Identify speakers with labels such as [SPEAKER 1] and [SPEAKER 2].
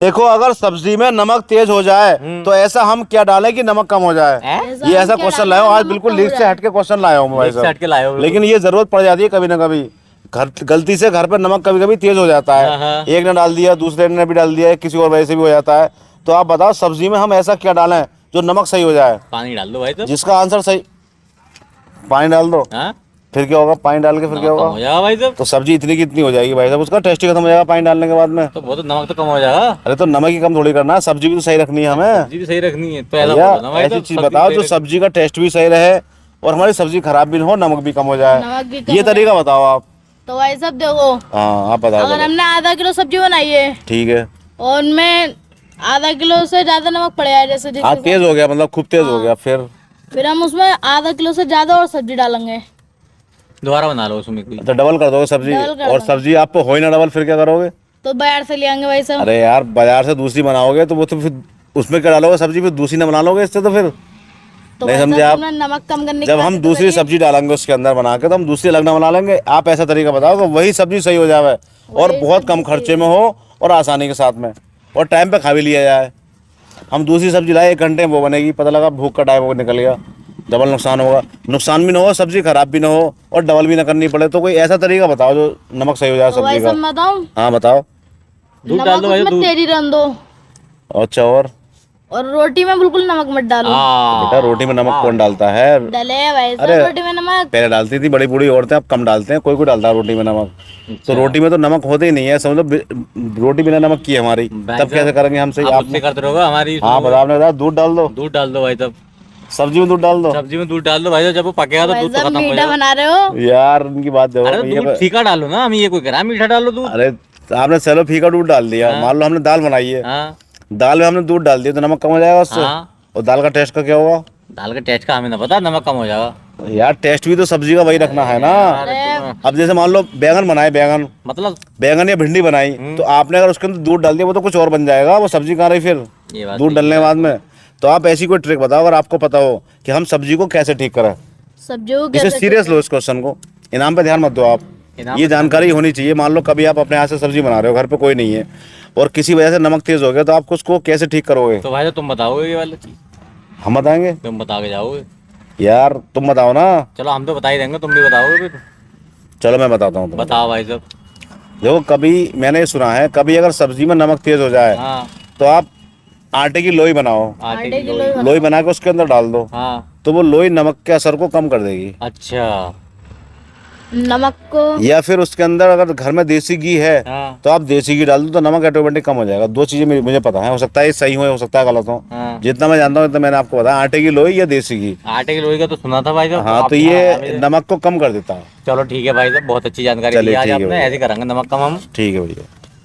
[SPEAKER 1] देखो अगर सब्जी में नमक तेज हो जाए तो ऐसा हम क्या डालें कि नमक कम हो जाए। ये ऐसा क्वेश्चन लाया हूँ आज, बिल्कुल लीक से हटके क्वेश्चन लाया हूँ भाई साहब, लेकिन ये जरूरत पड़ जाती है कभी ना कभी। घर गलती से घर पर नमक कभी कभी तेज हो जाता है, एक ने डाल दिया, दूसरे ने भी डाल दिया, किसी और वजह से भी हो जाता है। तो आप बताओ सब्जी में हम ऐसा क्या डालें जो नमक सही हो जाए।
[SPEAKER 2] पानी डाल दो भाई। तो
[SPEAKER 1] जिसका आंसर सही, पानी डाल दो। फिर क्या होगा? पानी डाल के फिर क्या होगा?
[SPEAKER 2] हो जाएगा भाई साहब।
[SPEAKER 1] तो सब्जी इतनी की इतनी हो जाएगी भाई साहब, उसका टेस्ट ही खत्म हो जाएगा पानी डालने के बाद में।
[SPEAKER 2] तो वो तो नमक तो कम हो जाएगा।
[SPEAKER 1] अरे तो नमक ही कम थोड़ी करना है, सब्जी भी तो सही रखनी है हमें।
[SPEAKER 2] सब्जी भी सही रखनी है तो
[SPEAKER 1] ऐसी चीज बताओ जो सब्जी का टेस्ट भी सही रहे और हमारी सब्जी खराब भी ना हो, नमक भी कम हो जाए। ये तरीका बताओ आप।
[SPEAKER 3] तो भाई साहब देखो,
[SPEAKER 1] हाँ आप बताओ।
[SPEAKER 3] अगर हमने आधा किलो सब्जी बनाई है,
[SPEAKER 1] ठीक है,
[SPEAKER 3] और उनमें आधा किलो से ज्यादा नमक पड़ जाए, जैसे
[SPEAKER 1] तेज हो गया, मतलब खूब तेज हो गया,
[SPEAKER 3] फिर हम उसमें आधा किलो से ज्यादा और सब्जी डालेंगे।
[SPEAKER 2] दोबारा बना लो उसमें कोई।
[SPEAKER 1] तो डबल कर दोगे सब्जी, और सब्जी आपको हो ही ना डबल, फिर क्या करोगे?
[SPEAKER 3] तो बाजार से ले आएंगे भाई साहब।
[SPEAKER 1] अरे यार बाजार से दूसरी बनाओगे तो वो तो फिर उसमें क्या डालोगे सब्जी, फिर दूसरी ना बना लोगे इससे तो फिर
[SPEAKER 3] तो
[SPEAKER 1] नहीं समझे आप।
[SPEAKER 3] नमक कम करने
[SPEAKER 1] जब हम दूसरी सब्जी डालेंगे उसके अंदर बना के तो हम दूसरी अलग ना बना लेंगे। आप ऐसा तरीका बताओ कि वही सब्जी सही हो जाए और बहुत कम खर्चे में हो और आसानी के साथ में, और टाइम पे खा भी लिया जाए। हम दूसरी सब्जी लाए 1 घंटे में वो बनेगी, पता लगा भूख का टाइम निकल गया, डबल नुकसान होगा। नुकसान भी ना हो, सब्जी खराब भी ना हो और डबल भी ना करनी पड़े। तो कोई ऐसा तरीका बताओ जो नमक सही हो जाए सब्जी का।
[SPEAKER 3] बताऊं?
[SPEAKER 1] हाँ बताओ।
[SPEAKER 2] दूध डाल दो भाई, दूध
[SPEAKER 3] तेरी रन दो।
[SPEAKER 1] अच्छा,
[SPEAKER 3] और रोटी में बिल्कुल नमक मत डालो।
[SPEAKER 1] बेटा रोटी में नमक कौन डालता है?
[SPEAKER 3] डाले भाई साहब रोटी में नमक।
[SPEAKER 1] पहले डालती थी बड़ी बूढ़ी औरतें, अब कम डालते हैं, कोई डालता है रोटी में नमक। तो रोटी में तो नमक होते ही नहीं है, समझ लो रोटी बिना नमक की है हमारी, तब कैसे करेंगे हम? सही
[SPEAKER 2] आप करते रहोगे हमारी।
[SPEAKER 1] हाँ बताओ, आपने बताया दूध डाल दो।
[SPEAKER 2] दूध डाल दो भाई साहब,
[SPEAKER 1] सब्जी में दूध डाल दो।
[SPEAKER 2] सब्जी में दूध डाल दो भाई साहब, जब वो पकेगा तो दूध तो खत्म हो जाएगा।
[SPEAKER 3] बना रहे हो
[SPEAKER 1] यार उनकी बात देखो,
[SPEAKER 2] फीका डालो ना, हम ये कोई कह रहा है मीठा डालो दूध।
[SPEAKER 1] अरे आपने चलो फीका दूध डाल दिया, मान लो हमने दाल बनाई है, दाल में हमने दूध डाल दिया तो नमक कम हो जाएगा उससे। और दाल का टेस्ट का क्या होगा?
[SPEAKER 2] दाल का टेस्ट का हमें ना पता, नमक कम हो जाएगा।
[SPEAKER 1] यार टेस्ट भी तो सब्जी का वही रखना है ना। अब जैसे मान लो बैगन बनाए, बैगन या भिंडी बनाई, तो आपने अगर उसके अंदर दूध डाल दिया वो तो कुछ और बन जाएगा, वो सब्जी कहाँ रही फिर दूध डालने के बाद में। तो आप ऐसी कोई ट्रिक बताओ अगर आपको पता हो कि हम सब्जी को कैसे ठीक करें।
[SPEAKER 3] सब्जी को
[SPEAKER 1] इसे सीरियस लो, इस क्वेश्चन को, इनाम पे ध्यान मत दो आप, ये जानकारी होनी चाहिए। मान लो कभी आप अपने हाथ से सब्जी बना रहे हो, घर पे कोई नहीं है और किसी वजह से नमक तेज हो गया, तो आप उसको कैसे ठीक करोगे?
[SPEAKER 2] तो भाई तो तुम बताओगे ये वाला चीज।
[SPEAKER 1] हम बताएंगे?
[SPEAKER 2] तुम बता के जाओगे
[SPEAKER 1] यार, तुम बताओ ना।
[SPEAKER 2] चलो हम तो बता ही देंगे, तुम भी बताओगे फिर।
[SPEAKER 1] चलो मैं बताता हूँ।
[SPEAKER 2] बताओ भाई साहब।
[SPEAKER 1] देखो कभी मैंने सुना है, कभी अगर सब्जी में नमक तेज हो जाए तो आप आटे की लोई बनाओ, लोई बना के उसके अंदर डाल दो, तो वो लोई नमक के असर को कम कर देगी।
[SPEAKER 2] अच्छा,
[SPEAKER 3] नमक को। या
[SPEAKER 1] फिर उसके अंदर अगर घर में देसी घी है तो आप देसी घी डाल दो तो नमक ऑटोमेटिक कम हो जाएगा। 2 चीजें मुझे पता है, हो सकता है सही हो सकता है गलत हो। जितना मैं जानता हूँ इतना मैंने आपको बताया। आटे की लोई या देसी घी?
[SPEAKER 2] आटे की लोई का तो सुना था भाई साहब।
[SPEAKER 1] हाँ, तो ये नमक को कम कर देता है।
[SPEAKER 2] चलो ठीक है भाई साहब, बहुत अच्छी जानकारी दी आज आपने, ऐसे करेंगे नमक कम हम।
[SPEAKER 1] ठीक है भैया।